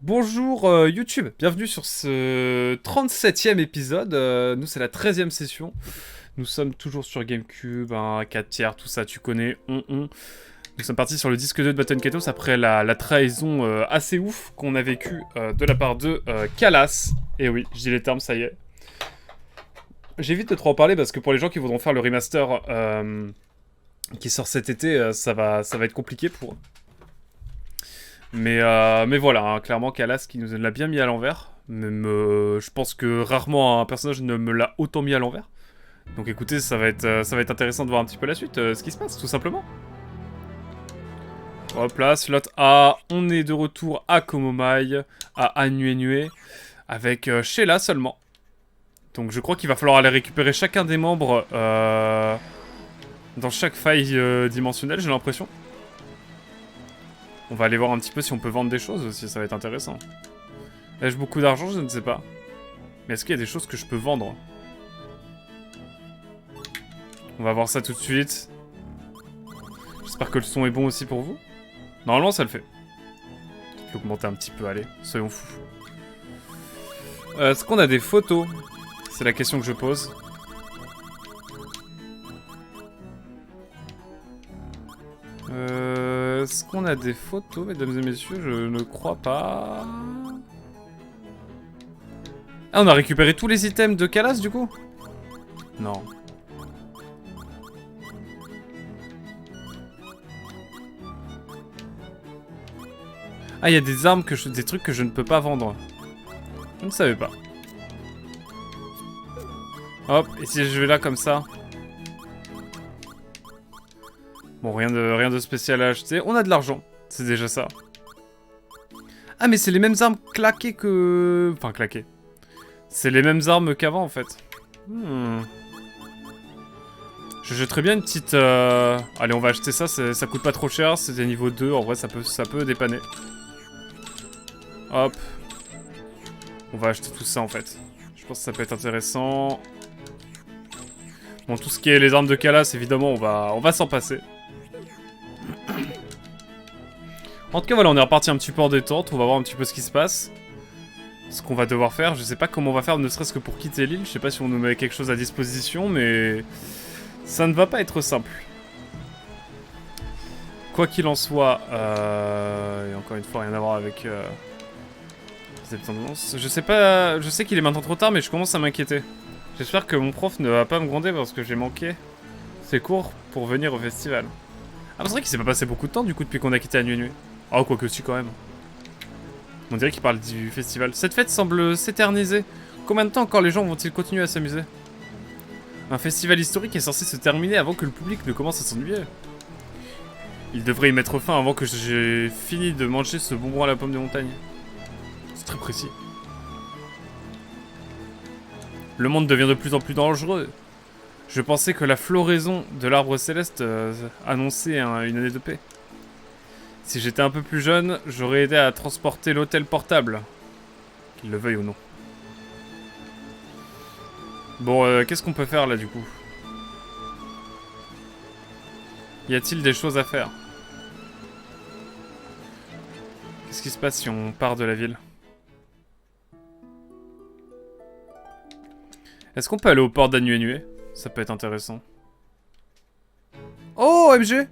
Bonjour YouTube, bienvenue sur ce 37e épisode. Nous, c'est la 13e session. Nous sommes toujours sur GameCube, 4 tiers, tout ça, tu connais. Nous sommes partis sur le disque 2 de Baton Kaitos après la trahison assez ouf qu'on a vécue de la part de Calas. Et oui, je dis les termes, ça y est. J'évite de trop en parler parce que pour les gens qui voudront faire le remaster qui sort cet été, ça va être compliqué pour eux. Mais voilà, hein, clairement, Calas qui nous l'a bien mis à l'envers. Même, je pense que rarement un personnage ne me l'a autant mis à l'envers. Donc écoutez, ça va être intéressant de voir un petit peu la suite, ce qui se passe, tout simplement. Hop là, slot A, on est de retour à Komomai, à Anuenue, avec Sheila seulement. Donc je crois qu'il va falloir aller récupérer chacun des membres dans chaque faille dimensionnelle, j'ai l'impression. On va aller voir un petit peu si on peut vendre des choses aussi, ça va être intéressant. Ai-je beaucoup d'argent? Je ne sais pas. Mais est-ce qu'il y a des choses que je peux vendre? On va voir ça tout de suite. J'espère que le son est bon aussi pour vous. Normalement, ça le fait. Je vais augmenter un petit peu, allez, soyons fous. Est-ce qu'on a des photos? C'est la question que je pose. Est-ce qu'on a des photos, mesdames et messieurs? Je ne crois pas. Ah, on a récupéré tous les items de Calas, du coup? Non. Ah, il y a des armes des trucs que je ne peux pas vendre. Je ne savais pas. Hop, et si je vais là comme ça? Bon, rien de spécial à acheter. On a de l'argent, c'est déjà ça. Ah, mais c'est les mêmes armes claquées que... Enfin, claquées. C'est les mêmes armes qu'avant, en fait. Je jetterais bien une petite... Allez, on va acheter ça, ça coûte pas trop cher, c'est des niveaux 2, en vrai, ça peut dépanner. Hop. On va acheter tout ça, en fait. Je pense que ça peut être intéressant. Bon, tout ce qui est les armes de Calas, évidemment, on va s'en passer. En tout cas, voilà, on est reparti un petit peu en détente. On va voir un petit peu ce qui se passe. Ce qu'on va devoir faire. Je sais pas comment on va faire, ne serait-ce que pour quitter l'île. Je sais pas si on nous met quelque chose à disposition, mais... ça ne va pas être simple. Quoi qu'il en soit... Et encore une fois, rien à voir avec... les habitants de Lens. Je sais pas... Je sais qu'il est maintenant trop tard, mais je commence à m'inquiéter. J'espère que mon prof ne va pas me gronder parce que j'ai manqué ses cours pour venir au festival. Ah, c'est vrai qu'il s'est pas passé beaucoup de temps, du coup, depuis qu'on a quitté Anuenue. Oh, quoi que si, quand même. On dirait qu'il parle du festival. Cette fête semble s'éterniser. Combien de temps encore les gens vont-ils continuer à s'amuser? Un festival historique est censé se terminer avant que le public ne commence à s'ennuyer. Il devrait y mettre fin avant que j'ai fini de manger ce bonbon à la pomme de montagne. C'est très précis. Le monde devient de plus en plus dangereux. Je pensais que la floraison de l'arbre céleste annonçait une année de paix. Si j'étais un peu plus jeune, j'aurais aidé à transporter l'hôtel portable. Qu'il le veuille ou non. Bon, qu'est-ce qu'on peut faire là du coup? Y a-t-il des choses à faire? Qu'est-ce qui se passe si on part de la ville? Est-ce qu'on peut aller au port d'Anuenue? Ça peut être intéressant. Oh, MG!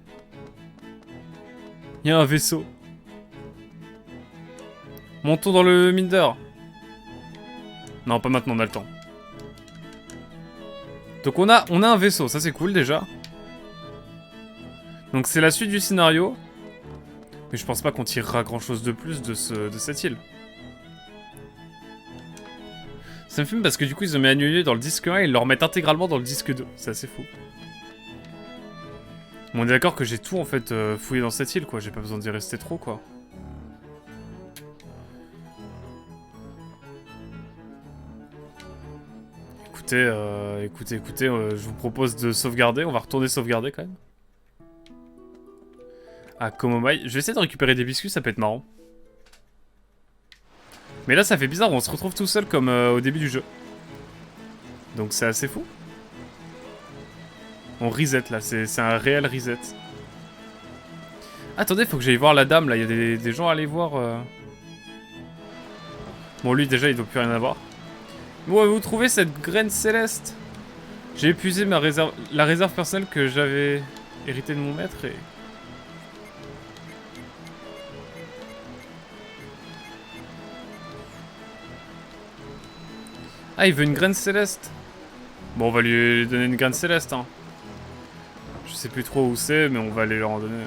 Il y a un vaisseau. Montons dans le Minder. Non, pas maintenant, on a le temps. Donc on a un vaisseau, ça c'est cool déjà. Donc c'est la suite du scénario. Mais je pense pas qu'on tirera grand chose de plus de cette île. Ça me fume parce que du coup ils ont mis Anuenue dans le disque 1 et ils le remettent intégralement dans le disque 2. C'est assez fou. Bon, on est d'accord que j'ai tout en fait fouillé dans cette île quoi, j'ai pas besoin d'y rester trop quoi. Écoutez, je vous propose de sauvegarder, on va retourner sauvegarder quand même. À Komomai, je vais essayer de récupérer des biscuits, ça peut être marrant. Mais là ça fait bizarre, on se retrouve tout seul comme au début du jeu. Donc c'est assez fou. On reset là, c'est un réel reset. Attendez, faut que j'aille voir la dame là, il y a des gens à aller voir. Bon, lui, déjà, il doit plus rien avoir. Où avez-vous trouvé cette graine céleste? J'ai épuisé la réserve personnelle que j'avais héritée de mon maître et... Ah, il veut une graine céleste. Bon, on va lui donner une graine céleste, hein. Je sais plus trop où c'est, mais on va aller leur en donner.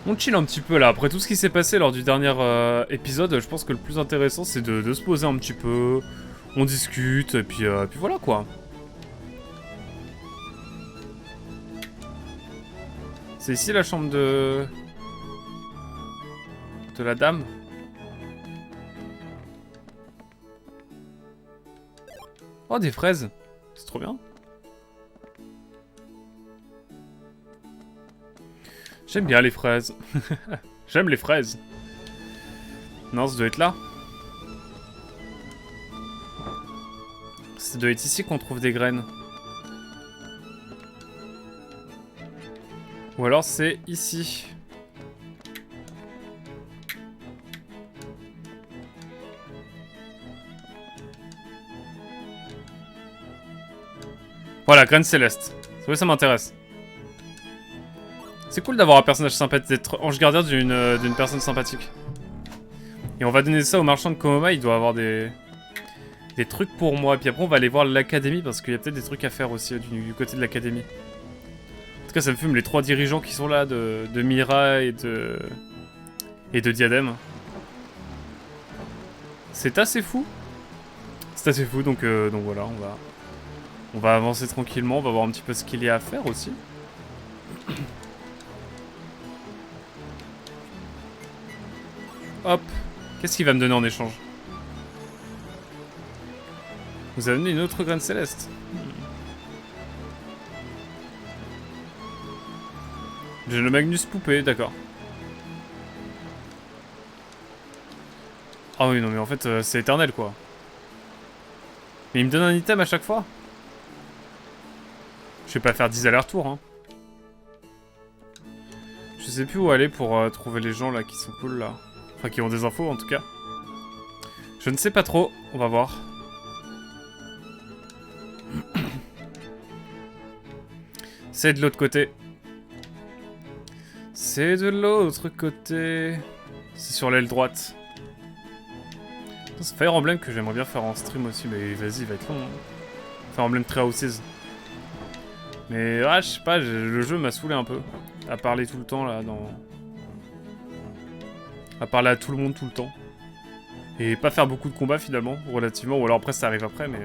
On chill un petit peu là. Après tout ce qui s'est passé lors du dernier épisode, je pense que le plus intéressant, c'est de se poser un petit peu. On discute, et puis voilà quoi. C'est ici la chambre de la dame. Oh, des fraises. C'est trop bien. J'aime bien les fraises. J'aime les fraises. Non, ça doit être là. Ça doit être ici qu'on trouve des graines. Ou alors c'est ici. Voilà, graine céleste. Oui, ça m'intéresse. C'est cool d'avoir un personnage sympathique, d'être ange gardien d'une personne sympathique. Et on va donner ça au marchand de Komoma, il doit avoir des trucs pour moi. Et puis après, on va aller voir l'académie parce qu'il y a peut-être des trucs à faire aussi du côté de l'académie. En tout cas, ça me fume les 3 dirigeants qui sont là, de Mira et de Diadème. C'est assez fou. C'est assez fou, donc voilà, on va avancer tranquillement, on va voir un petit peu ce qu'il y a à faire aussi. Hop. Qu'est-ce qu'il va me donner en échange? Vous avez amené une autre graine céleste. J'ai le Magnus Poupée, d'accord. Ah oui, non mais en fait, c'est éternel quoi. Mais il me donne un item à chaque fois? Je vais pas faire 10 allers-retours, hein. Je sais plus où aller pour trouver les gens là qui sont cool là. Enfin, qui ont des infos en tout cas. Je ne sais pas trop, on va voir. C'est de l'autre côté. C'est de l'autre côté. C'est sur l'aile droite. C'est Fire Emblem que j'aimerais bien faire en stream aussi, mais vas-y, il va être long. Hein. Fire Emblem Three Houses. Mais ah, je sais pas, le jeu m'a saoulé un peu. À parler tout le temps là, à parler à tout le monde tout le temps. Et pas faire beaucoup de combats finalement, relativement. Ou alors après ça arrive après, mais...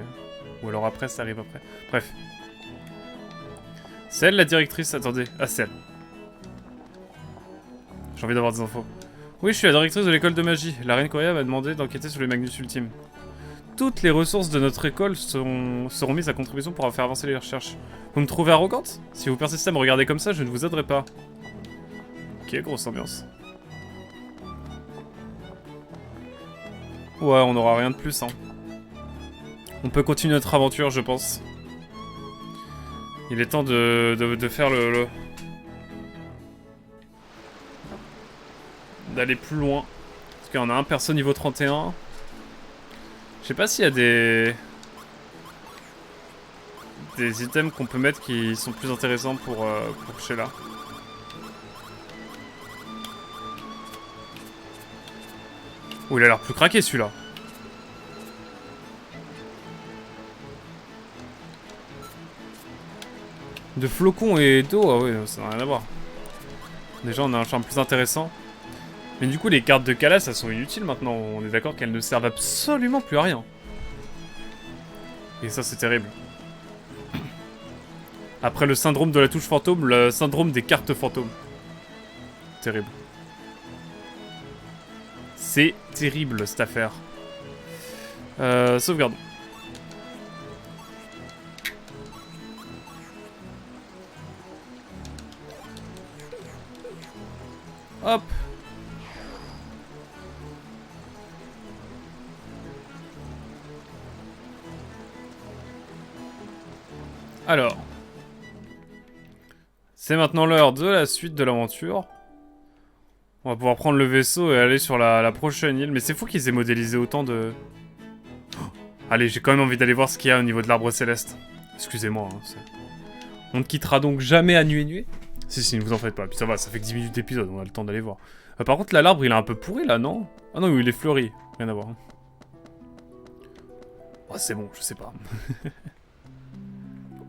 Ou alors après ça arrive après. Bref. C'est elle la directrice, attendez. Ah, c'est elle. J'ai envie d'avoir des infos. Oui, je suis la directrice de l'école de magie. La reine Koria m'a demandé d'enquêter sur les Magnus Ultimes. Toutes les ressources de notre école seront mises à contribution pour faire avancer les recherches. Vous me trouvez arrogante? Si vous persistez à me regarder comme ça, je ne vous aiderai pas. Ok, grosse ambiance. Ouais, on n'aura rien de plus, hein. On peut continuer notre aventure, je pense. Il est temps de faire d'aller plus loin. Parce qu'il y en a un perso niveau 31. Je sais pas s'il y a des items qu'on peut mettre qui sont plus intéressants pour Sheila. Oh, il a l'air plus craqué celui-là. De flocons et d'eau, ah ouais, ça n'a rien à voir. Déjà, on a un charme plus intéressant. Mais du coup, les cartes de Kalas, elles sont inutiles maintenant. On est d'accord qu'elles ne servent absolument plus à rien. Et ça, c'est terrible. Après le syndrome de la touche fantôme, le syndrome des cartes fantômes. Terrible. C'est terrible, cette affaire. Sauvegarde. Hop. Alors. C'est maintenant l'heure de la suite de l'aventure. On va pouvoir prendre le vaisseau et aller sur la prochaine île. Mais c'est fou qu'ils aient modélisé autant de... Oh, allez, j'ai quand même envie d'aller voir ce qu'il y a au niveau de l'arbre céleste. Excusez-moi. Hein, on ne quittera donc jamais à Nué. Si, ne vous en faites pas. Puis ça va, ça fait que 10 minutes d'épisode, on a le temps d'aller voir. Par contre, là, l'arbre, il est un peu pourri, là, non? Ah non, il est fleuri. Rien à voir. Oh, c'est bon, je sais pas.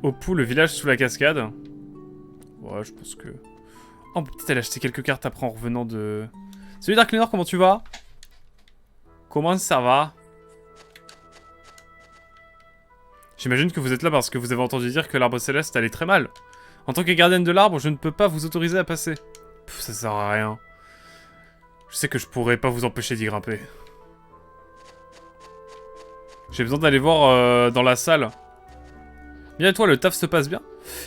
Opou, le village sous la cascade. Ouais, je pense que... Oh, on peut peut-être aller acheter quelques cartes après en revenant de... Salut Dark Lenor, comment tu vas? Comment ça va? J'imagine que vous êtes là parce que vous avez entendu dire que l'arbre céleste allait très mal. En tant que gardienne de l'arbre, je ne peux pas vous autoriser à passer. Pff, ça sert à rien. Je sais que je pourrais pas vous empêcher d'y grimper. J'ai besoin d'aller voir dans la salle. Bien et toi, le taf se passe bien?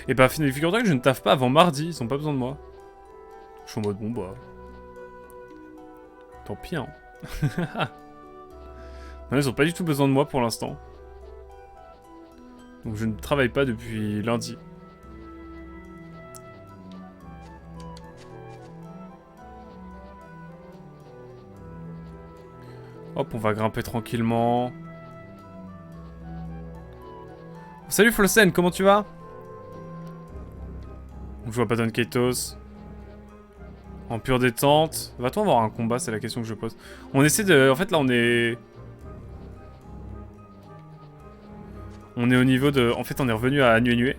Et bah figure-toi que je ne taffe pas avant mardi, ils ont pas besoin de moi. Je suis en mode bon bah... Tant pis hein. Non, ils ont pas du tout besoin de moi pour l'instant. Donc je ne travaille pas depuis lundi. Hop, on va grimper tranquillement. Salut Flossen, comment tu vas? On joue à Baton Kaitos. En pure détente. Va-t-on avoir un combat? C'est la question que je pose. On essaie de... En fait, là, on est... On est au niveau de... En fait, on est revenu à Nué Nué.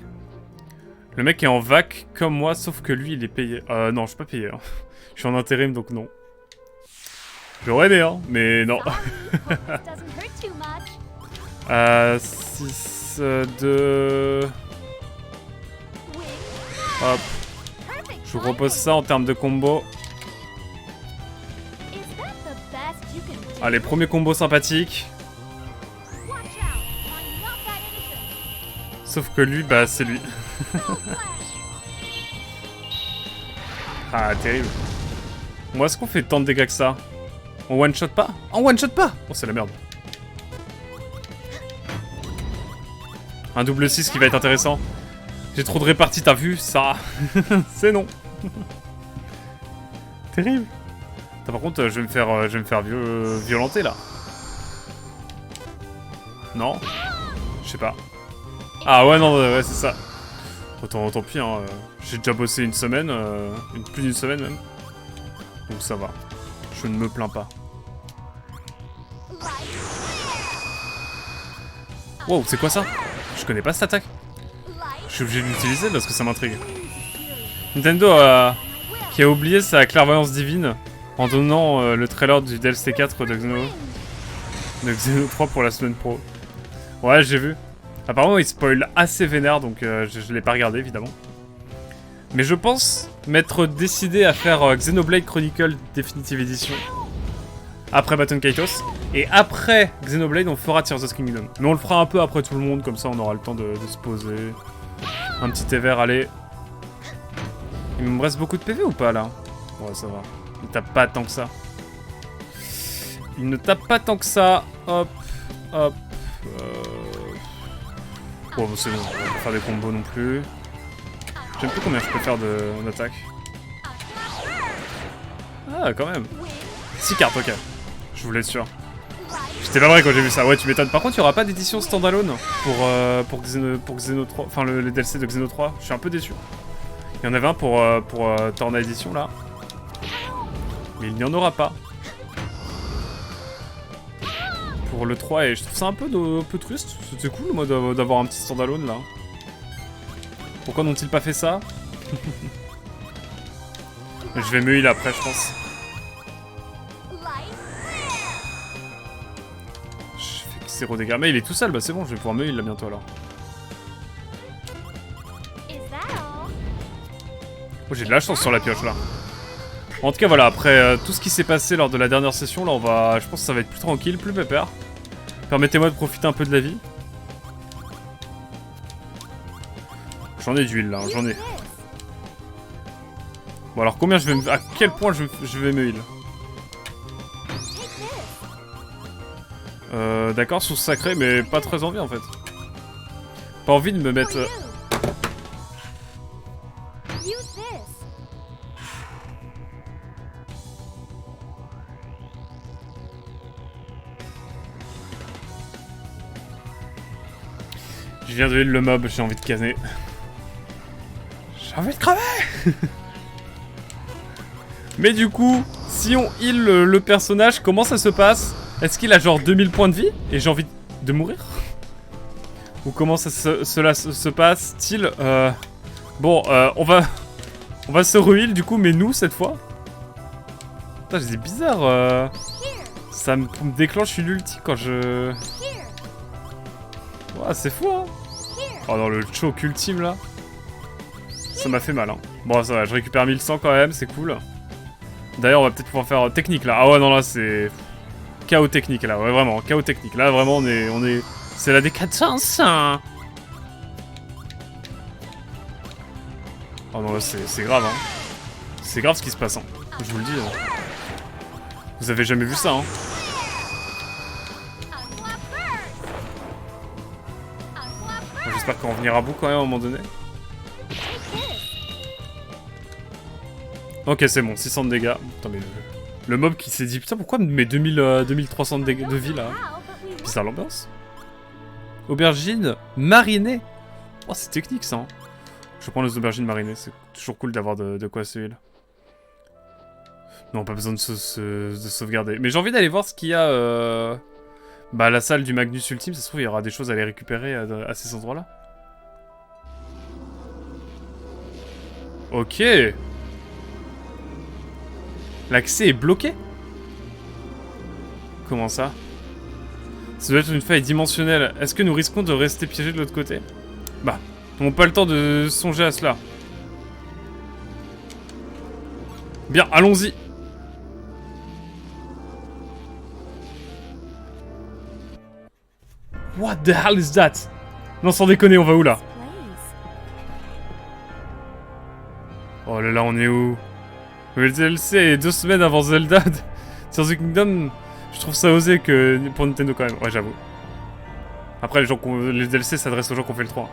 Le mec est en vac comme moi, sauf que lui, il est payé. Non, je suis pas payé. Hein. Je suis en intérim, donc non. J'aurais aimé, hein, mais non. 6, 2... Hop. Je vous propose ça en termes de combo. Allez, premier combo sympathique. Sauf que lui, bah c'est lui. Ah, terrible. Moi, est-ce qu'on fait tant de dégâts que ça? On one-shot pas? On one-shot pas! Oh, c'est la merde. Un double 6 qui va être intéressant. J'ai trop de réparties, t'as vu ça? C'est non. Terrible. Par contre, je vais me faire violenter là. Non? Je sais pas. Ah ouais, non, ouais, c'est ça. Autant, tant pis, hein. J'ai déjà bossé une semaine, plus d'une semaine même. Donc ça va. Je ne me plains pas. Wow, c'est quoi ça? Je connais pas cette attaque. Je suis obligé de l'utiliser parce que ça m'intrigue. Nintendo qui a oublié sa clairvoyance divine en donnant le trailer du DLC 4 de Xeno 3 pour la semaine pro. Ouais, j'ai vu. Apparemment, il spoil assez vénère, donc je l'ai pas regardé, évidemment. Mais je pense m'être décidé à faire Xenoblade Chronicle Definitive Edition après Baton Kaitos. Et après Xenoblade, on fera Tears of the Kingdom. Mais on le fera un peu après tout le monde, comme ça on aura le temps de se poser. Un petit thé vert, allez. Il me reste beaucoup de PV ou pas, là? Ouais, ça va. Il tape pas tant que ça. Il ne tape pas tant que ça. Hop, hop. Bon, c'est bon, on va pas faire des combos non plus. J'aime plus combien je peux faire d'attaque. Ah, quand même. 6 cartes, ok. Je voulais être sûr. J'étais pas vrai quand j'ai vu ça. Ouais, tu m'étonnes. Par contre, il y aura pas d'édition standalone pour Xeno 3. Enfin, le DLC de Xeno 3. Je suis un peu déçu. Il y en avait un pour Torna Edition, là. Mais il n'y en aura pas. Pour le 3, et je trouve ça un peu triste. C'était cool, moi, d'avoir un petit standalone, là. Pourquoi n'ont-ils pas fait ça? Je vais me heal après, je pense. Je fais 0 dégâts. Mais il est tout seul, bah c'est bon, je vais pouvoir me heal là bientôt alors. Oh, j'ai de la chance sur la pioche là. En tout cas, voilà, après tout ce qui s'est passé lors de la dernière session, là, je pense que ça va être plus tranquille, plus pépère. Permettez-moi de profiter un peu de la vie. J'en ai d'huile là, j'en ai. Bon alors combien je vais me... À quel point je vais me heal? D'accord, sous sacré, mais pas très envie en fait. Pas envie de me mettre... Je viens de heal le mob, j'ai envie de canner. J'ai envie de crever. Mais du coup, si on heal le personnage, comment ça se passe? Est-ce qu'il a genre 2000 points de vie et j'ai envie de mourir? Ou comment cela se passe-t-il? Bon, on va se re-heal du coup, mais nous cette fois. Putain, c'est bizarre. Ça me déclenche une ulti quand je... Ouah, c'est fou, hein. Oh non, le choke ultime là. Ça m'a fait mal, hein. Bon, ça va, je récupère 1100 quand même, c'est cool. D'ailleurs, on va peut-être pouvoir faire technique là. Ah ouais, non, là c'est... Chaos technique là, ouais, vraiment, chaos technique. Là, vraiment, on est... C'est la décadence, hein. Oh non, là, c'est grave, hein. C'est grave ce qui se passe, hein. Je vous le dis. Hein. Vous avez jamais vu ça, hein. Bon, j'espère qu'on va venir à bout quand même à un moment donné. Ok, c'est bon, 600 de dégâts. Putain, mais le mob qui s'est dit, putain, pourquoi mes 2300 de vie là? Bizarre l'ambiance. Aubergine marinée. Oh, c'est technique ça. Hein. Je prends les aubergines marinées, c'est toujours cool d'avoir de quoi se heal. Non, pas besoin de sauvegarder. Mais j'ai envie d'aller voir ce qu'il y a. Bah, la salle du Magnus Ultime, ça se trouve, il y aura des choses à aller récupérer à ces endroits-là. Ok. L'accès est bloqué? Comment ça? Ça doit être une faille dimensionnelle. Est-ce que nous risquons de rester piégés de l'autre côté? Bah, nous n'avons pas le temps de songer à cela. Bien, allons-y. What the hell is that? Non, sans déconner, on va où là? Oh là là, on est où? Le DLC est 2 semaines avant Zelda. Tears of the Kingdom, je trouve ça osé que pour Nintendo quand même. Ouais, j'avoue. Après, les DLC s'adressent aux gens qui ont fait le 3.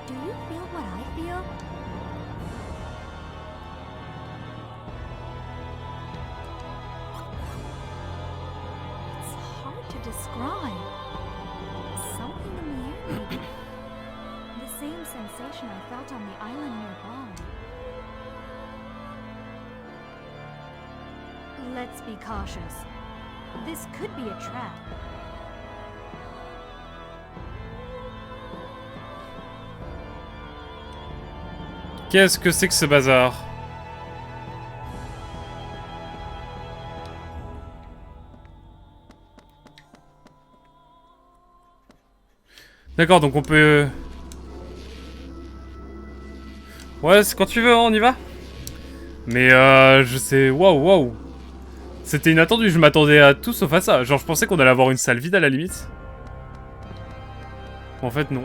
Let's be cautious. This could be a trap. Qu'est-ce que c'est que ce bazar? D'accord, donc on peut... Ouais, c'est quand tu veux, hein, on y va. Mais je sais... Waouh. C'était inattendu, je m'attendais à tout sauf à ça. Genre, je pensais qu'on allait avoir une salle vide à la limite. En fait, non.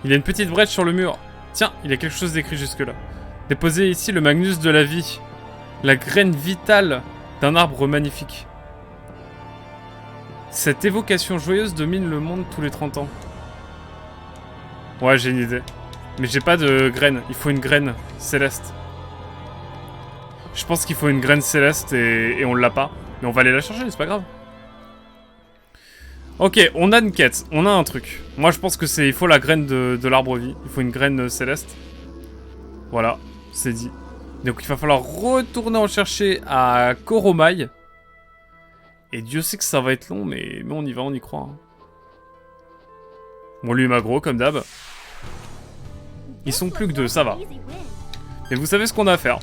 Il y a une petite brèche sur le mur. Tiens, il y a quelque chose d'écrit jusque-là. Déposez ici le Magnus de la vie. La graine vitale d'un arbre magnifique. Cette évocation joyeuse domine le monde tous les 30 ans. Ouais, j'ai une idée. Mais j'ai pas de graine. Il faut une graine céleste. Je pense qu'il faut une graine céleste et on l'a pas. Mais on va aller la chercher, c'est pas grave. Ok, on a une quête. On a un truc. Moi, je pense que c'est... Il faut la graine de l'arbre vie. Il faut une graine céleste. Voilà, c'est dit. Donc il va falloir retourner en chercher à Koromai. Et Dieu sait que ça va être long, mais on y va, on y croit. Hein. Bon, lui, Magro, comme d'hab. Ils sont plus que 2, ça va. Et vous savez ce qu'on a à faire.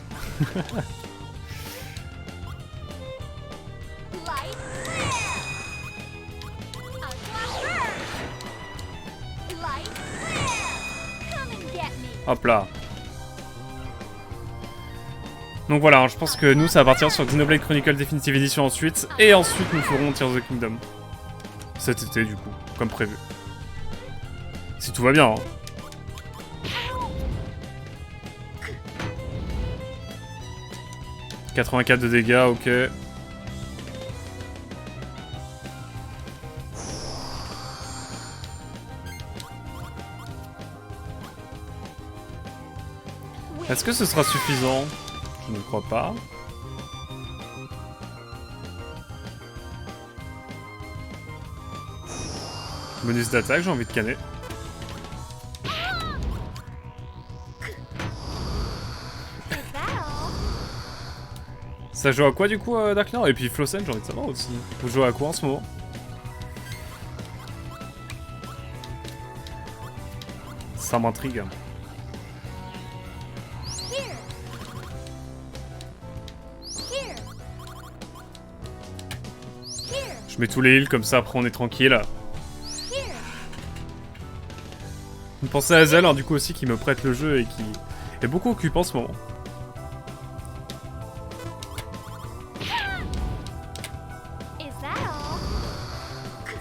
Hop là. Donc voilà, hein, je pense que nous, ça va partir sur Xenoblade Chronicle Definitive Edition ensuite. Et ensuite, nous ferons Tears of the Kingdom. Cet été, du coup, comme prévu. Si tout va bien, hein. « 84 de dégâts, ok. Est-ce que ce sera suffisant? Je ne crois pas. Bonus d'attaque, j'ai envie de canner. Ça joue à quoi du coup, Darkler? Et puis Flossen, j'ai envie de savoir aussi. Vous jouez à quoi en ce moment? Ça m'intrigue. Je mets tous les heals comme ça, après on est tranquille. Vous pensez à Zel, hein, du coup aussi, qui me prête le jeu et qui est beaucoup occupé en ce moment.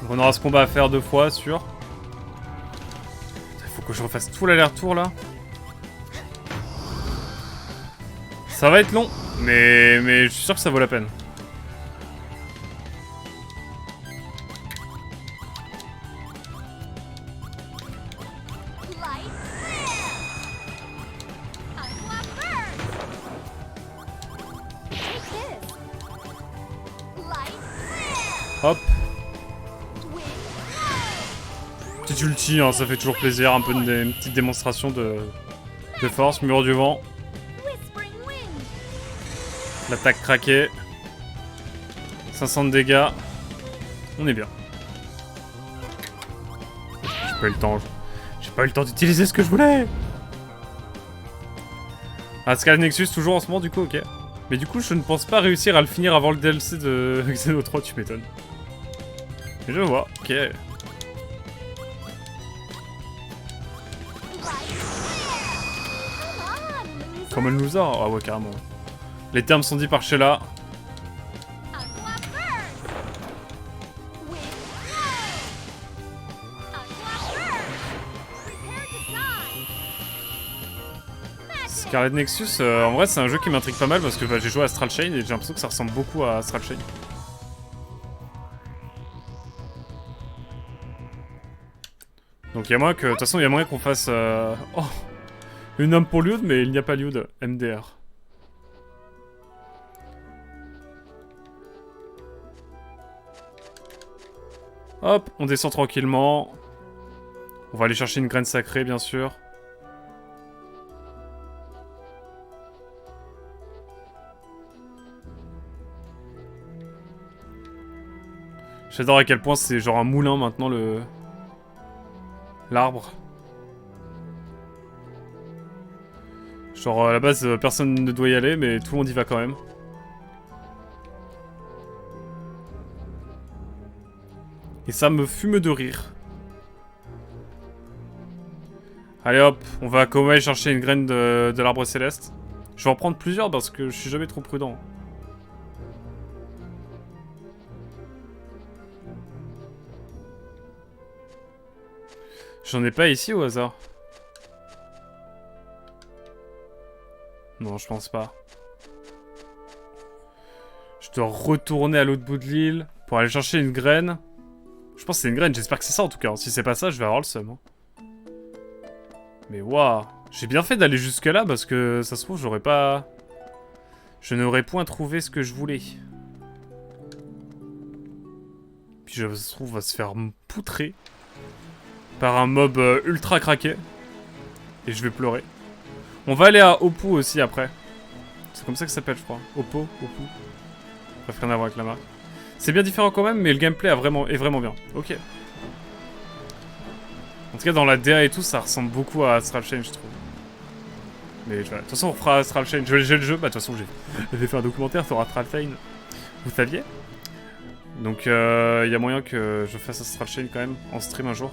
On aura ce combat à faire 2 fois, sûr. Il faut que je refasse tout l'aller-retour là. Ça va être long, mais je suis sûr que ça vaut la peine. Hop. Petite ulti, hein, ça fait toujours plaisir, un peu une petite démonstration de force. Mur du vent. L'attaque craquée. 500 de dégâts. On est bien. J'ai pas eu le temps. J'ai pas eu le temps d'utiliser ce que je voulais. Ah, Scarlet Nexus toujours en ce moment du coup, ok. Mais du coup, je ne pense pas réussir à le finir avant le DLC de Xeno 3, tu m'étonnes. Mais je vois, ok. Comme un loser. Ah ouais, carrément. Les termes sont dits par Sheila. Scarlet Nexus, en vrai c'est un jeu qui m'intrigue pas mal parce que bah, j'ai joué à Astral Chain et j'ai l'impression que ça ressemble beaucoup à Astral Chain. Donc il y a moyen que, de toute façon il y a moyen qu'on fasse oh, une âme pour Liud, mais il n'y a pas Liud, MDR. Hop, on descend tranquillement. On va aller chercher une graine sacrée bien sûr. J'adore à quel point c'est genre un moulin maintenant l'arbre. Genre à la base personne ne doit y aller mais tout le monde y va quand même. Et ça me fume de rire. Allez hop, on va à Komei chercher une graine de l'arbre céleste. Je vais en prendre plusieurs parce que je suis jamais trop prudent. J'en ai pas ici au hasard. Non, je pense pas. Je dois retourner à l'autre bout de l'île pour aller chercher une graine. Je pense que c'est une graine, j'espère que c'est ça en tout cas. Si c'est pas ça, je vais avoir le seum. Hein. Mais waouh, j'ai bien fait d'aller jusque là parce que ça se trouve, j'aurais pas... Je n'aurais point trouvé ce que je voulais. Puis ça se trouve, on va se faire poutrer par un mob ultra craqué. Et je vais pleurer. On va aller à Oppo aussi après. C'est comme ça que ça s'appelle, je crois. Oppo. Bref, rien à voir avec la marque. C'est bien différent quand même, mais le gameplay est vraiment bien. Ok. En tout cas, dans la DA et tout, ça ressemble beaucoup à Astral Chain, je trouve. Mais de toute façon, on fera Astral Chain. J'ai le jeu, bah de toute façon, j'ai fait un documentaire sur Astral Chain. Vous saviez? Donc, il y a moyen que je fasse Astral Chain quand même, en stream un jour.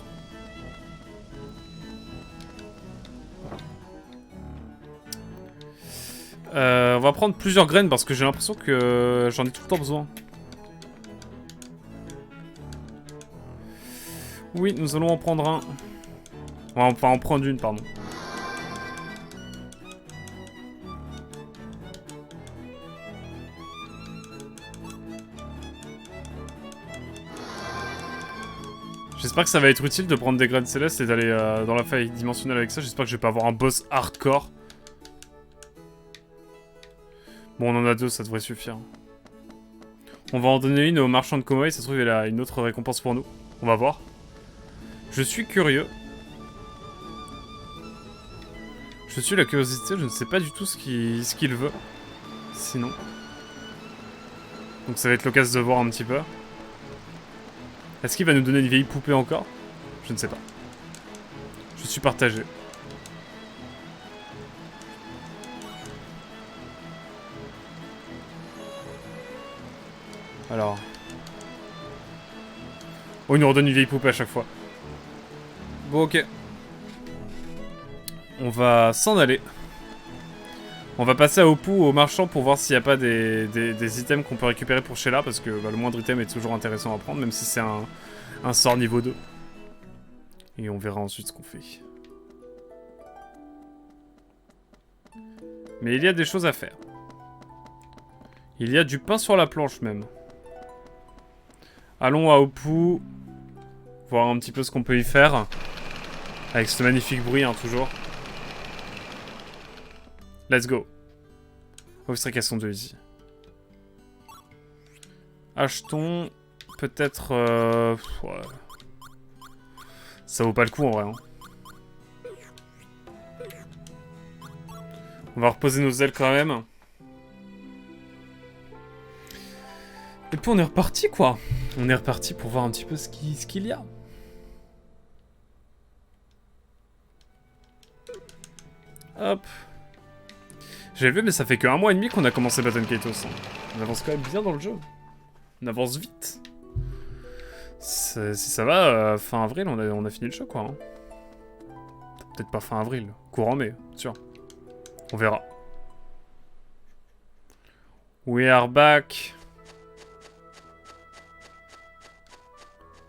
On va prendre plusieurs graines parce que j'ai l'impression que j'en ai tout le temps besoin. Oui, nous allons en prendre un. Enfin, en prendre une, pardon. J'espère que ça va être utile de prendre des graines célestes et d'aller dans la faille dimensionnelle avec ça. J'espère que je vais pas avoir un boss hardcore. Bon, on en a 2, ça devrait suffire. On va en donner une au marchand de Komei, ça se trouve il a une autre récompense pour nous. On va voir. Je suis curieux. Je suis la curiosité, je ne sais pas du tout ce qu'il veut. Sinon. Donc ça va être l'occasion de voir un petit peu. Est-ce qu'il va nous donner une vieille poupée encore? Je ne sais pas. Je suis partagé. Alors. Oh, il nous redonne une vieille poupée à chaque fois. Bon, ok. On va s'en aller. On va passer à Opou, au marchand, pour voir s'il n'y a pas des items qu'on peut récupérer pour Sheila, parce que bah, le moindre item est toujours intéressant à prendre, même si c'est un sort niveau 2. Et on verra ensuite ce qu'on fait. Mais il y a des choses à faire. Il y a du pain sur la planche, même. Allons à Opou, voir un petit peu ce qu'on peut y faire. Avec ce magnifique bruit, hein, toujours. Let's go. Obstrécation de ici. Achetons peut-être... ouais. Ça vaut pas le coup en vrai. Hein. On va reposer nos ailes quand même. Et puis on est reparti quoi. On est reparti pour voir un petit peu ce qu'il y a. Hop. J'ai vu mais ça fait que 1 mois et demi qu'on a commencé Baton Kaitos. Hein. On avance quand même bien dans le jeu. On avance vite. Si ça va, fin avril on a fini le jeu quoi. Hein. Peut-être pas fin avril, courant mai, sûr. On verra. We are back.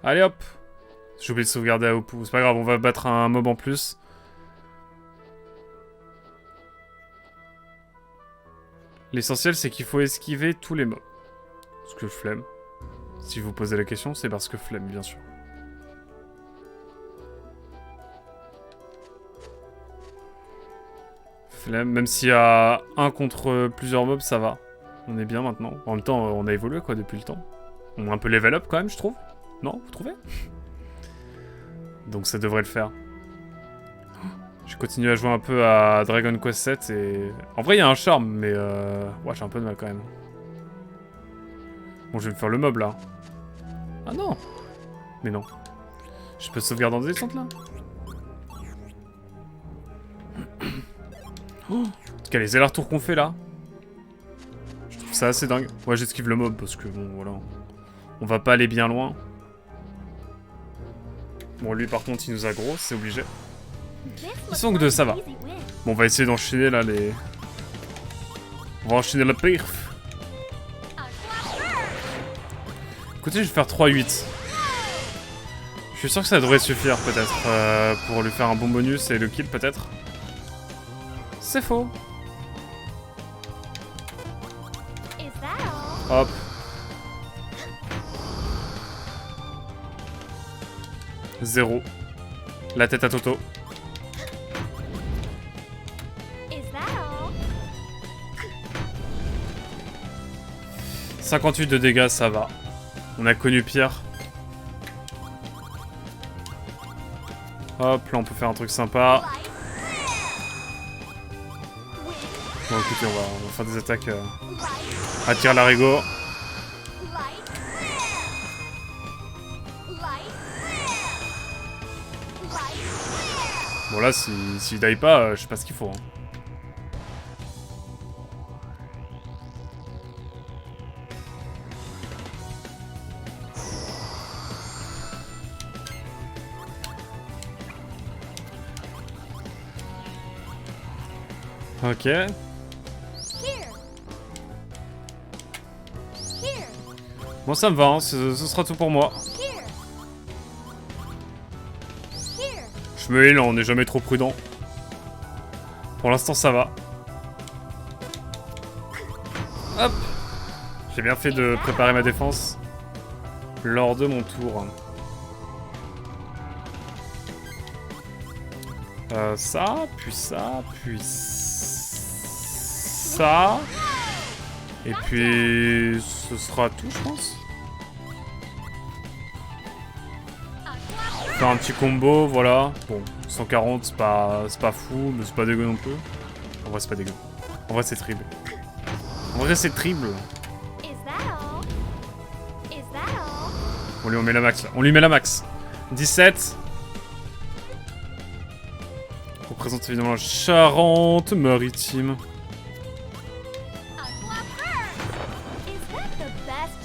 Allez hop. J'ai oublié de sauvegarder à Opou. C'est pas grave, on va battre un mob en plus. L'essentiel c'est qu'il faut esquiver tous les mobs. Parce que flemme. Si vous posez la question, c'est parce que flemme, bien sûr. Flemme, même s'il y a un contre plusieurs mobs, ça va. On est bien maintenant. En même temps, on a évolué quoi depuis le temps. On a un peu level up quand même, je trouve. Non, vous trouvez? Donc ça devrait le faire. Je continue à jouer un peu à Dragon Quest 7 et... En vrai, il y a un charme, mais ouais, j'ai un peu de mal quand même. Bon, je vais me faire le mob là. Ah non! Mais non. Je peux sauvegarder en descente là? Oh! En tout cas, les allers-retours qu'on fait là. Je trouve ça assez dingue. Ouais, j'esquive le mob parce que bon, voilà. On va pas aller bien loin. Bon, lui par contre, il nous a gros, c'est obligé. Ils sont que deux, ça va. Bon, on va essayer d'enchaîner là les... On va enchaîner la perf. Écoutez, je vais faire 3-8. Je suis sûr que ça devrait suffire peut-être pour lui faire un bon bonus et le kill peut-être. C'est faux. Hop. Zéro. La tête à Toto. 58 de dégâts, ça va. On a connu pire. Hop, là on peut faire un truc sympa. Bon écoutez, on va faire des attaques à tir larigot. Bon là, s'il die pas, je sais pas ce qu'il faut. Hein. Ok. Bon, ça me va, hein. Ce sera tout pour moi. Je me heal, on n'est jamais trop prudent. Pour l'instant, ça va. Hop. J'ai bien fait de préparer ma défense lors de mon tour. Ça, puis ça, puis ça. Et puis ce sera tout, je pense. Faire un petit combo, voilà. Bon, 140, c'est pas fou, mais c'est pas dégueu non plus. En vrai, c'est pas dégueu. En vrai, c'est triple. En vrai, c'est triple. On lui met la max, là. On lui met la max. 17. Représente évidemment la Charente-Maritime.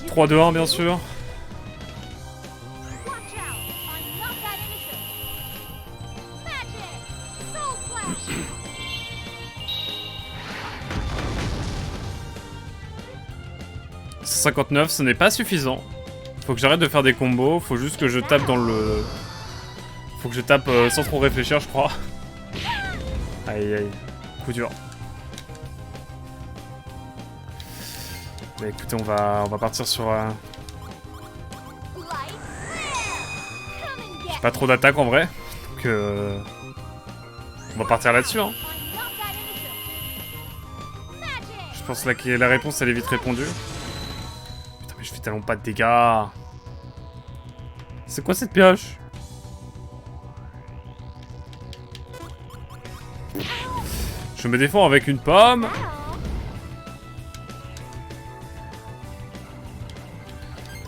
3-2-1, bien sûr. « 59, ce n'est pas suffisant. Faut que j'arrête de faire des combos, faut juste que je tape dans le... Faut que je tape sans trop réfléchir, je crois. Aïe aïe, coup dur. Bah écoutez, on va partir sur... J'ai pas trop d'attaque en vrai, donc on va partir là-dessus, hein. Je pense là que la réponse elle est vite répondue. Putain mais je fais tellement pas de dégâts. C'est quoi cette pioche? Je me défends avec une pomme.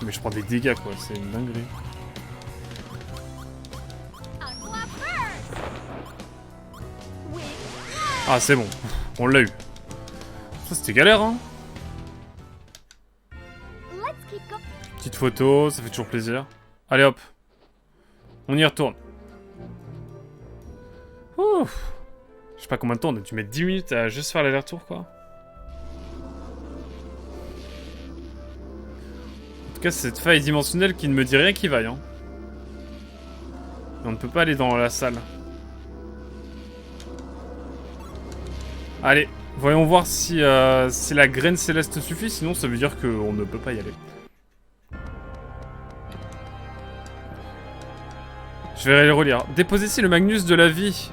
Mais je prends des dégâts quoi, c'est une dinguerie. Ah c'est bon, on l'a eu. Ça c'était galère hein. Petite photo, ça fait toujours plaisir. Allez hop. On y retourne. Ouf. Je sais pas combien de temps, on a dû mettre 10 minutes à juste faire l'aller-retour quoi. En tout cas c'est cette faille dimensionnelle qui ne me dit rien qui vaille hein. Et on ne peut pas aller dans la salle. Allez, voyons voir si la graine céleste suffit, sinon ça veut dire qu'on ne peut pas y aller. Je vais les relire. Déposez ici le Magnus de la vie,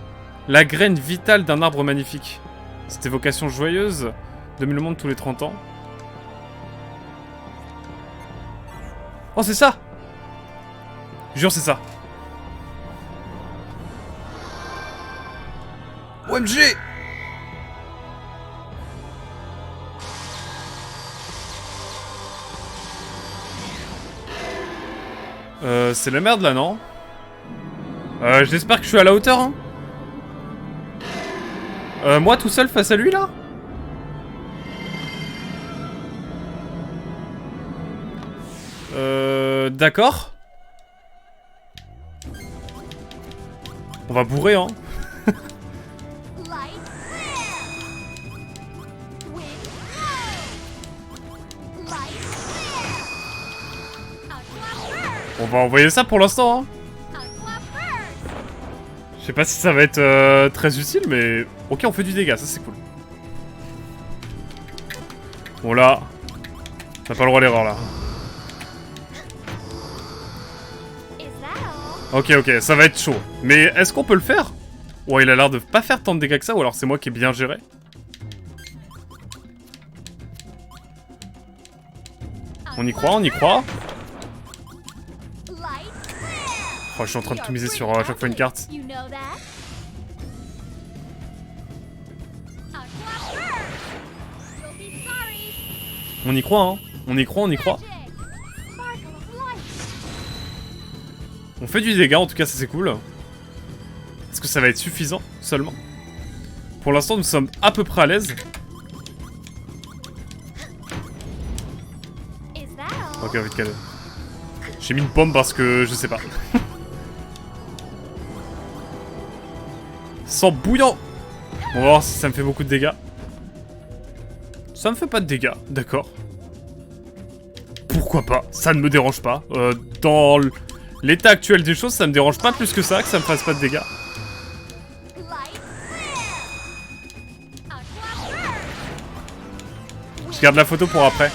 la graine vitale d'un arbre magnifique. Cette évocation joyeuse domine le monde tous les 30 ans. Oh, c'est ça! Jure, c'est ça. OMG! C'est la merde là, non? J'espère que je suis à la hauteur, hein. Moi tout seul face à lui, là? D'accord. On va bourrer, hein. On va envoyer ça pour l'instant, hein. Je sais pas si ça va être très utile, mais... Ok, on fait du dégât, ça c'est cool. Bon là... T'as pas le droit à l'erreur, là. Ok, ok, ça va être chaud. Mais est-ce qu'on peut le faire? Ouais, il a l'air de pas faire tant de dégâts que ça, ou alors c'est moi qui ai bien géré. On y croit, on y croit. Oh, je suis en train de tout miser sur à chaque fois une carte. On y croit, hein. On y croit, on y croit. On fait du dégât, en tout cas, ça c'est cool. Est-ce que ça va être suffisant, seulement? Pour l'instant, nous sommes à peu près à l'aise. Ok, vite calme. J'ai mis une pomme parce que je sais pas. Sang bouillant. On va voir si ça me fait beaucoup de dégâts. Ça me fait pas de dégâts, d'accord. Pourquoi pas? Ça ne me dérange pas. Dans l'état actuel des choses, ça me dérange pas plus que ça me fasse pas de dégâts. Je garde la photo pour après.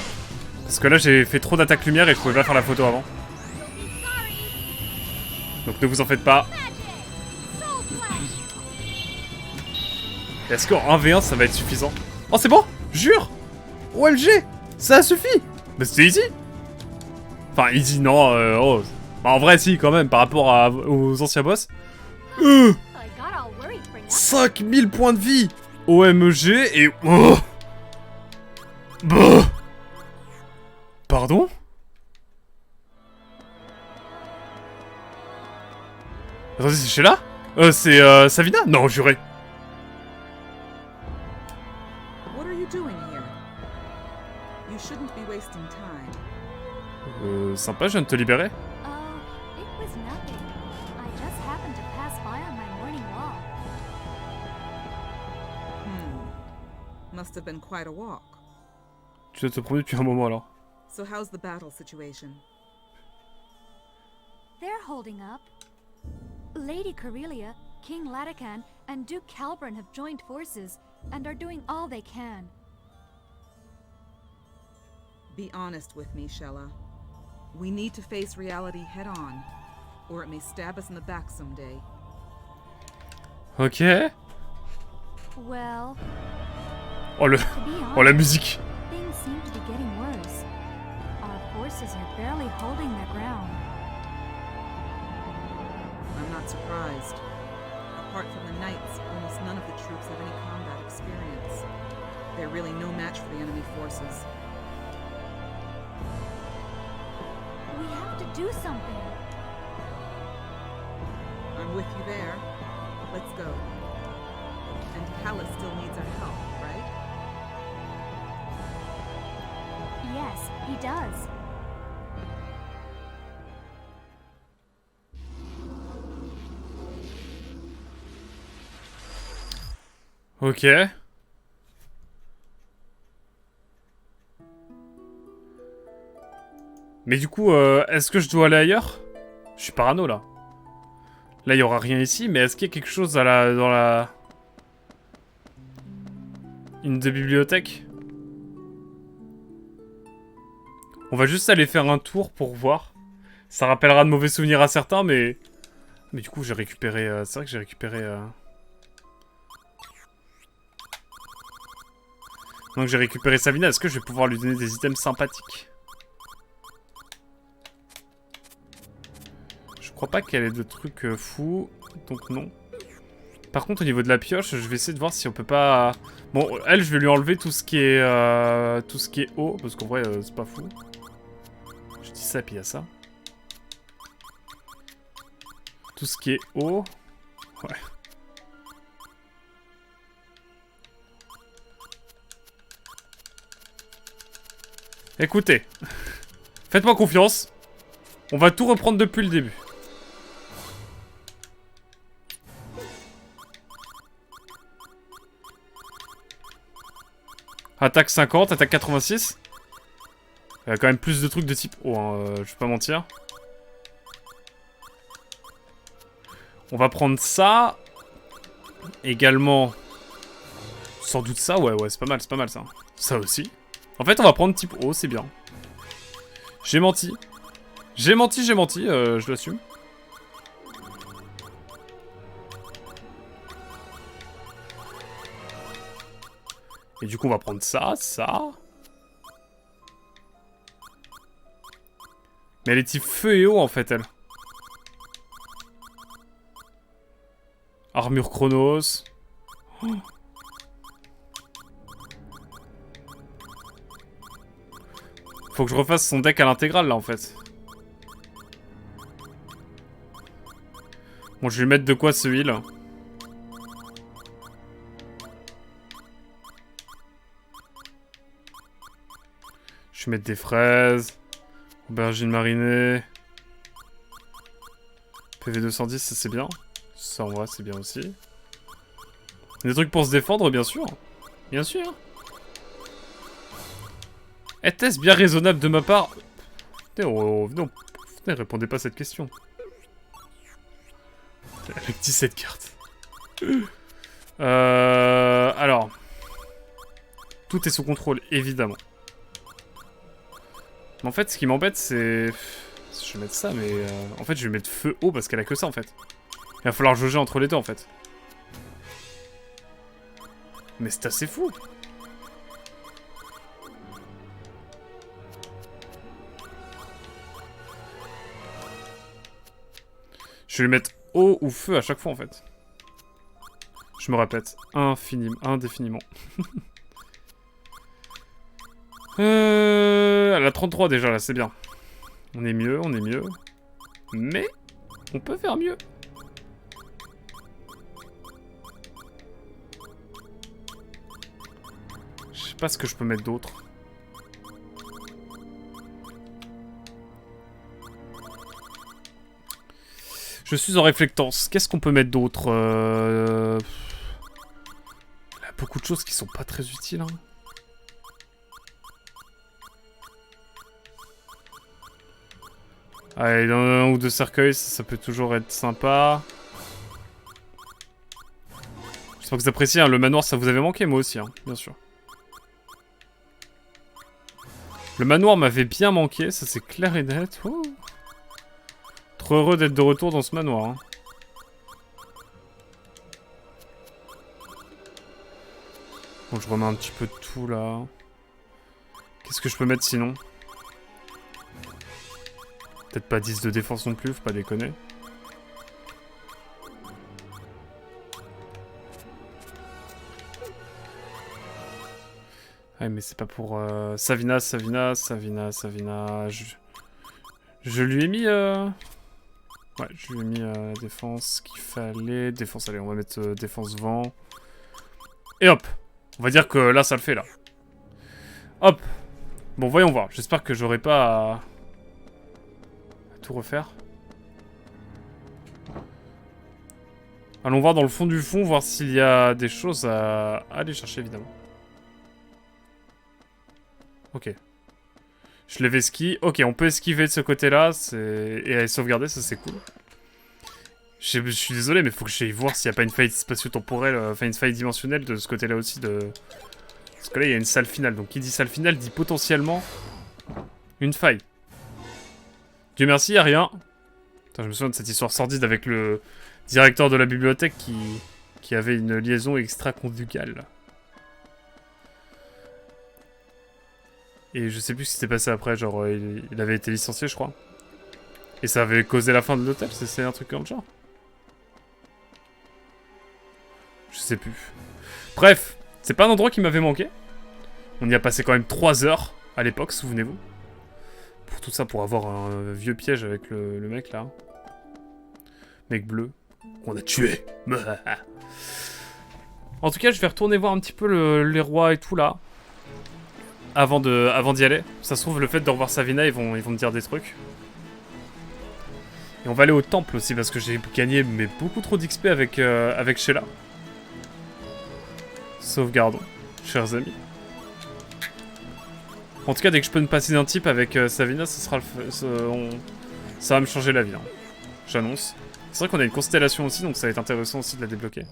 Parce que là, j'ai fait trop d'attaque lumière et je pouvais pas faire la photo avant. Donc ne vous en faites pas. Est-ce qu'en 1v1 ça va être suffisant? Oh c'est bon. Jure. OMG. Ça a suffi. Mais c'était easy. Enfin easy non, oh. Bah, en vrai, si, quand même, par rapport aux anciens boss. I got all worried for nothing. 5000 points de vie. OMG et... Oh. Bah. Pardon? Attendez, c'est Sheila? C'est Savina? Non, juré. What are you doing here? You shouldn't be wasting time. Sympa, je viens de te libérer. Oh, it was nothing. I just happened to pass by on my morning walk. Must have been quite a walk. Tu dois te promener depuis un moment alors. So how's the battle situation? They're holding up. Lady Corellia, King Latakan, and Duke Calbran have joined forces and are doing all they can. Be honest with me, Shella. We need to face reality head on, or it may stab us in the back someday. Ok. Well, Oh, to be oh la honest, musique. things seem to be getting worse. Our forces are barely holding their ground. I'm not surprised. Apart from the knights, almost none of the troops have any combat experience. They're really no match for the enemy forces. We have to do something. I'm with you there. Let's go. And Palace still needs our help, right? Yes, he does. Ok. Mais du coup, est-ce que je dois aller ailleurs? Je suis parano là. Là, il y aura rien ici, mais est-ce qu'il y a quelque chose dans la... Une des bibliothèques? On va juste aller faire un tour pour voir. Ça rappellera de mauvais souvenirs à certains, mais... Mais du coup, j'ai récupéré... c'est vrai que j'ai récupéré... Donc j'ai récupéré Savina. Est-ce que je vais pouvoir lui donner des items sympathiques? Je crois pas qu'elle ait de trucs fous, donc non. Par contre, au niveau de la pioche, je vais essayer de voir si on peut pas... Bon, elle, je vais lui enlever tout ce qui est eau, parce qu'en vrai, c'est pas fou. Je dis ça, puis il y a ça. Tout ce qui est eau... Ouais. Écoutez, faites-moi confiance. On va tout reprendre depuis le début. Attaque 50, attaque 86. Il y a quand même plus de trucs de type eau, hein, je vais pas mentir. On va prendre ça. Également. Sans doute ça, ouais, c'est pas mal ça. Ça aussi. En fait, on va prendre type eau, c'est bien. J'ai menti. J'ai menti, je l'assume. Et du coup, on va prendre ça. Mais elle est type feu et eau, en fait, elle. Armure Chronos. Oh. Faut que je refasse son deck à l'intégrale, là, en fait. Bon, je vais lui mettre de quoi, ce heal. Je vais mettre des fraises. Aubergine marinée. PV 210, ça c'est bien. Ça, en vrai, c'est bien aussi. Des trucs pour se défendre, bien sûr. Bien sûr. Était-ce bien raisonnable de ma part? Venez, répondez pas à cette question. Avec 17 cartes. Alors. Tout est sous contrôle, évidemment. Mais en fait, ce qui m'embête, c'est... Je vais mettre ça, mais... En fait, je vais mettre feu eau parce qu'elle a que ça, en fait. Il va falloir jauger entre les deux, en fait. Mais c'est assez fou. Je vais lui mettre eau ou feu à chaque fois, en fait. Je me répète, indéfiniment. Elle a 33 déjà, là, c'est bien. On est mieux, on est mieux. Mais, on peut faire mieux. Je sais pas ce que je peux mettre d'autre. Je suis en réflectance. Qu'est-ce qu'on peut mettre d'autre Il y a beaucoup de choses qui sont pas très utiles. Hein. Allez, un ou deux cercueils, ça peut toujours être sympa. J'espère que vous appréciez. Hein. Le manoir, ça vous avait manqué, moi aussi, hein, bien sûr. Le manoir m'avait bien manqué, ça c'est clair et net. Oh. Trop heureux d'être de retour dans ce manoir. Hein. Bon, je remets un petit peu de tout là. Qu'est-ce que je peux mettre sinon? Peut-être pas 10 de défense non plus, faut pas déconner. Ouais, mais c'est pas pour... Savina. Je lui ai mis... Ouais, je lui ai mis la défense qu'il fallait. Défense, allez, on va mettre défense vent. Et hop! On va dire que là, ça le fait, là. Hop! Bon, voyons voir. J'espère que j'aurai pas à tout refaire. Allons voir dans le fond du fond, voir s'il y a des choses à aller chercher, évidemment. Ok. Je lève esquive. Ok, on peut esquiver de ce côté-là. Et aller sauvegarder, ça c'est cool. Je suis désolé, mais faut que j'aille voir s'il n'y a pas une faille spatio-temporelle, enfin une faille dimensionnelle de ce côté-là aussi. Parce que là, il y a une salle finale. Donc qui dit salle finale dit potentiellement une faille. Dieu merci, il n'y a rien. Putain, je me souviens de cette histoire sordide avec le directeur de la bibliothèque qui avait une liaison extra-conjugale. Et je sais plus ce qui s'est passé après, genre il avait été licencié je crois. Et ça avait causé la fin de l'hôtel, c'est un truc comme le genre. Je sais plus. Bref, c'est pas un endroit qui m'avait manqué. On y a passé quand même 3 heures à l'époque, souvenez-vous. Pour tout ça, pour avoir un vieux piège avec le mec là. Mec bleu. Qu'on a tué. En tout cas, je vais retourner voir un petit peu les rois et tout là. Avant d'y aller. Ça se trouve, le fait de revoir Savina, ils vont me dire des trucs. Et on va aller au temple aussi, parce que j'ai gagné mais beaucoup trop d'XP avec Sheila. Sauvegardons, chers amis. En tout cas, dès que je peux me passer d'un type avec Savina, ça va me changer la vie. Hein. J'annonce. C'est vrai qu'on a une constellation aussi, donc ça va être intéressant aussi de la débloquer.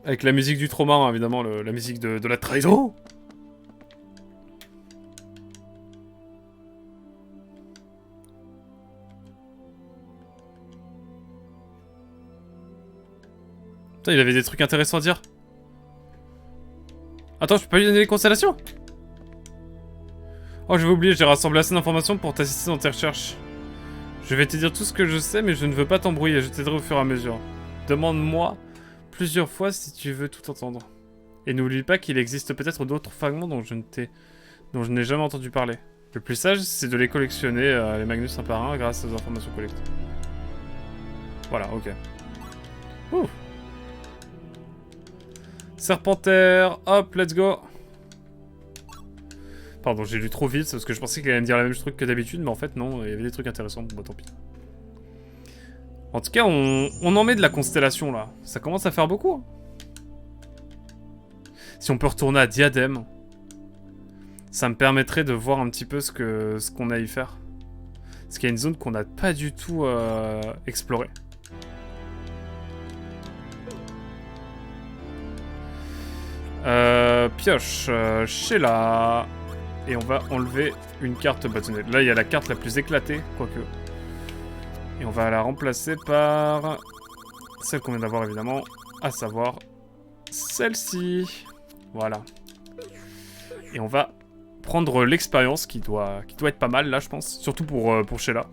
Avec la musique du trauma, hein, évidemment, la musique de la trahison. Putain, il avait des trucs intéressants à dire. Attends, je peux pas lui donner les constellations? Oh, j'avais oublié, j'ai rassemblé assez d'informations pour t'assister dans tes recherches. Je vais te dire tout ce que je sais, mais je ne veux pas t'embrouiller, je t'aiderai au fur et à mesure. Demande-moi plusieurs fois si tu veux tout entendre. Et n'oublie pas qu'il existe peut-être d'autres fragments dont je n'ai jamais entendu parler. Le plus sage, c'est de les collectionner, les Magnus un par un, grâce aux informations collectées. Voilà, ok. Ouh. Serpentaire, hop, let's go. Pardon, j'ai lu trop vite parce que je pensais qu'il allait me dire la même truc que d'habitude, mais en fait non, il y avait des trucs intéressants, bon tant pis. En tout cas, on en met de la constellation là, ça commence à faire beaucoup. Hein. Si on peut retourner à Diadème, ça me permettrait de voir un petit peu ce qu'on a à y faire. Parce qu'il y a une zone qu'on n'a pas du tout explorée. Pioche, Sheila. Et on va enlever une carte bâtonnette. Là, il y a la carte la plus éclatée, quoique. Et on va la remplacer par celle qu'on vient d'avoir, évidemment. À savoir celle-ci. Voilà. Et on va prendre l'expérience qui doit être pas mal, là, je pense. Surtout pour Sheila.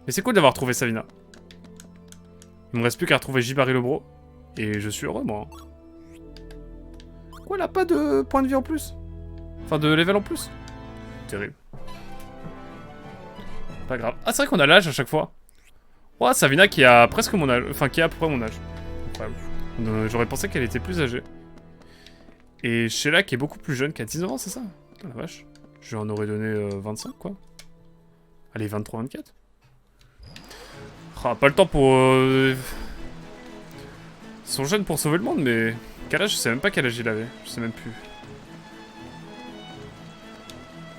Mais c'est cool d'avoir trouvé Savina. Il me reste plus qu'à retrouver Jibari le bro. Et je suis heureux, moi. Quoi, elle a pas de point de vie en plus? Enfin, de level en plus? Terrible. Pas grave. Ah, c'est vrai qu'on a l'âge à chaque fois. Oh, Savina qui a presque mon âge. Enfin, qui a à peu près mon âge. Incroyable. J'aurais pensé qu'elle était plus âgée. Et Sheila qui est beaucoup plus jeune, qui a 19 ans, c'est ça? Putain, la vache. Je lui en aurais donné 25, quoi. Allez, 23, 24. Ah, pas le temps pour... Ils sont jeunes pour sauver le monde, mais... Quel âge? Je sais même pas quel âge il avait. Je sais même plus.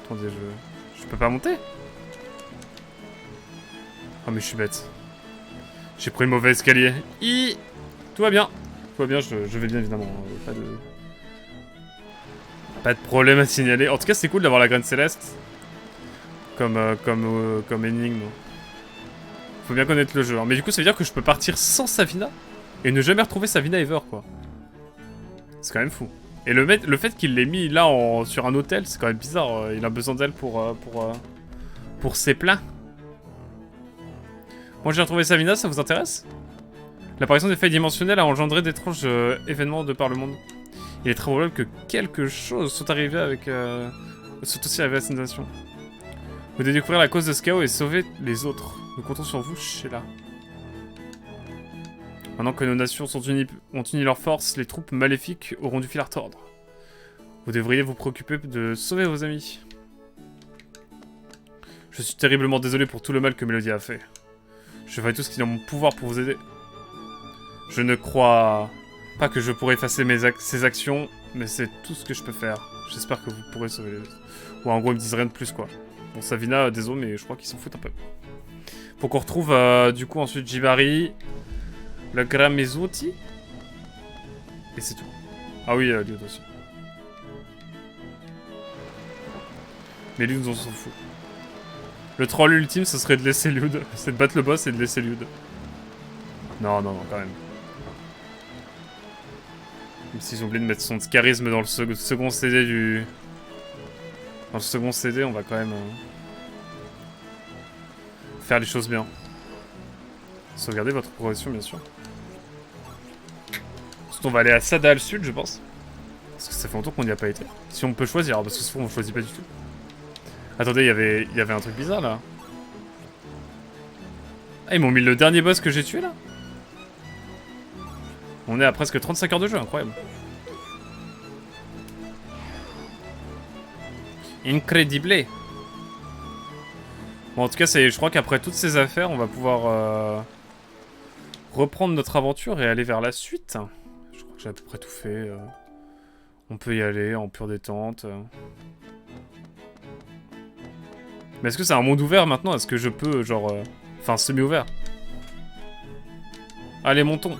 Attendez, je peux pas monter? Oh, mais je suis bête. J'ai pris le mauvais escalier. Tout va bien. Tout va bien, je vais bien, évidemment. Pas de problème à signaler. En tout cas, c'est cool d'avoir la graine céleste. Comme énigme. Faut bien connaître le jeu. Hein. Mais du coup, ça veut dire que je peux partir sans Savina et ne jamais retrouver Savina ever, quoi. C'est quand même fou. Et le fait qu'il l'ait mis là sur un hôtel, c'est quand même bizarre. Il a besoin d'elle pour ses plats. Moi, j'ai retrouvé Savina, ça vous intéresse? L'apparition des failles dimensionnelles a engendré d'étranges événements de par le monde. Il est très probable que quelque chose soit aussi arrivé à cette nation. Vous devez découvrir la cause de ce chaos et sauver les autres. Nous comptons sur vous, Sheila. Maintenant que nos nations ont uni leurs forces, les troupes maléfiques auront du fil à retordre. Vous devriez vous préoccuper de sauver vos amis. Je suis terriblement désolé pour tout le mal que Mélodie a fait. Je ferai tout ce qui est dans mon pouvoir pour vous aider. Je ne crois pas que je pourrai effacer ces actions, mais c'est tout ce que je peux faire. J'espère que vous pourrez sauver les autres. Ouais, en gros, ils me disent rien de plus, quoi. Bon, Savina, désolé, mais je crois qu'ils s'en foutent un peu. Faut qu'on retrouve, du coup, ensuite Jibari, le Gramezuti, et c'est tout. Ah oui, Liud aussi. Mais Liud, on s'en fout. Le troll ultime, ce serait de laisser Liud. C'est de battre le boss et de laisser Liud. Non, non, non, quand même. Même s'ils ont oublié de mettre son charisme dans le second CD du... Dans le second CD, on va quand même... faire les choses bien. Sauvegardez votre progression, bien sûr. Ensuite, on va aller à Sadal Sud, je pense. Parce que ça fait longtemps qu'on n'y a pas été. Si on peut choisir, parce que souvent on choisit pas du tout. Attendez, il y avait un truc bizarre, là. Ah, ils m'ont mis le dernier boss que j'ai tué, là. On est à presque 35 heures de jeu, incroyable. Incredible. Bon, en tout cas, je crois qu'après toutes ces affaires, on va pouvoir reprendre notre aventure et aller vers la suite. Je crois que j'ai à peu près tout fait. On peut y aller en pure détente. Mais est-ce que c'est un monde ouvert maintenant? Est-ce que je peux, genre... Enfin, semi-ouvert. Allez, montons.